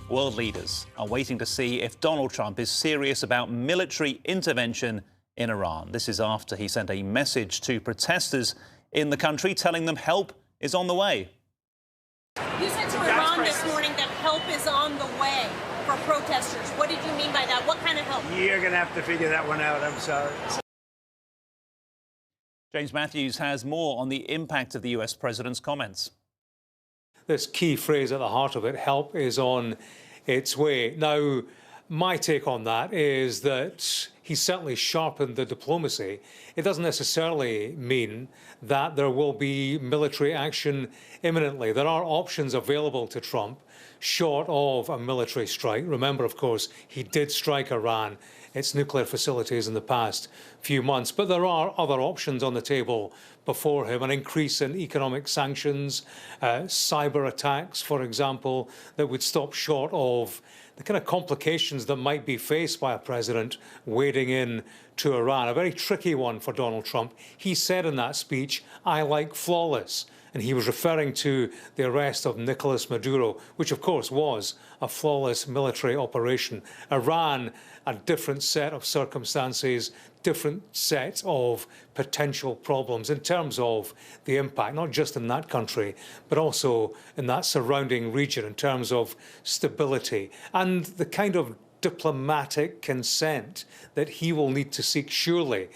World leaders are waiting to see if Donald Trump is serious about military intervention in Iran. This is after he sent a message to protesters in the country telling them help is on the way. You said to Iran this morning that help is on the way for protesters. What did you mean by that? What kind of help? You're going to have to figure that one out. I'm sorry. James Matthews has more on the impact of the US president's comments. This key phrase at the heart of it, help is on its way. Now, my take on that is that he certainly sharpened the diplomacy. It doesn't necessarily mean that there will be military action imminently. There are options available to Trump short of a military strike. Remember, of course, he did strike Iran, its nuclear facilities in the past few months. But there are other options on the table before him, an increase in economic sanctions, cyber attacks, for example, that would stop short of the kind of complications that might be faced by a president wading in to Iran. A very tricky one for Donald Trump. He said in that speech, "I like flawless." And he was referring to the arrest of Nicolas Maduro, which of course was a flawless military operation. Iran, a different set of circumstances, different set of potential problems in terms of the impact, not just in that country, but also in that surrounding region in terms of stability and the kind of diplomatic consent that he will need to seek, surely,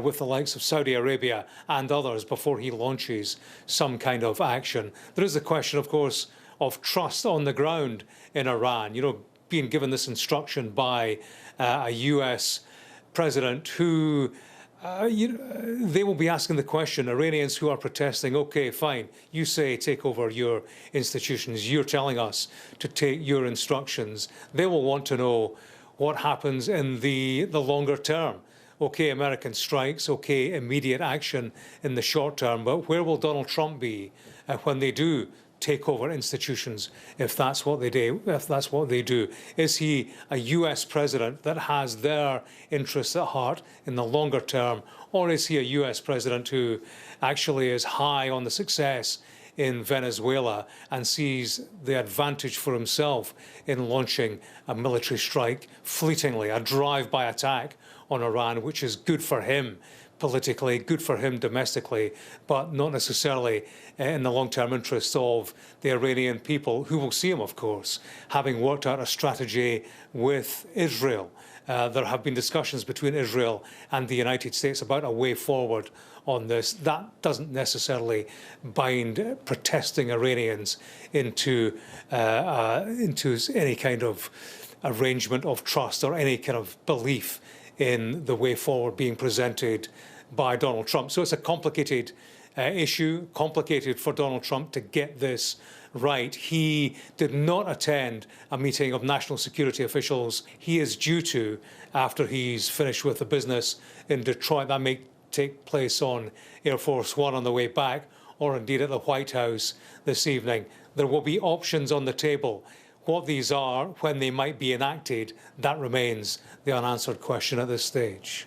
with the likes of Saudi Arabia and others before he launches some kind of action. There is the question, of course, of trust on the ground in Iran. You know, being given this instruction by a US president who, they will be asking the question, Iranians who are protesting, OK, fine, you say take over your institutions, you're telling us to take your instructions. They will want to know what happens in the longer term. OK, American strikes, OK, immediate action in the short term, but where will Donald Trump be when they do take over institutions, if that's what they do? Is he a US president that has their interests at heart in the longer term, or is he a US president who actually is high on the success in Venezuela and sees the advantage for himself in launching a military strike fleetingly, a drive-by attack on Iran, which is good for him politically, good for him domestically, but not necessarily in the long-term interests of the Iranian people, who will see him, of course, having worked out a strategy with Israel. There have been discussions between Israel and the United States about a way forward on this. That doesn't necessarily bind protesting Iranians into any kind of arrangement of trust or any kind of belief in the way forward being presented by Donald Trump. So it's a complicated issue, complicated for Donald Trump to get this right. He did not attend a meeting of national security officials. He is due to, after he's finished with the business in Detroit. That may take place on Air Force One on the way back, or indeed at the White House this evening. There will be options on the table. What these are, when they might be enacted, that remains the unanswered question at this stage.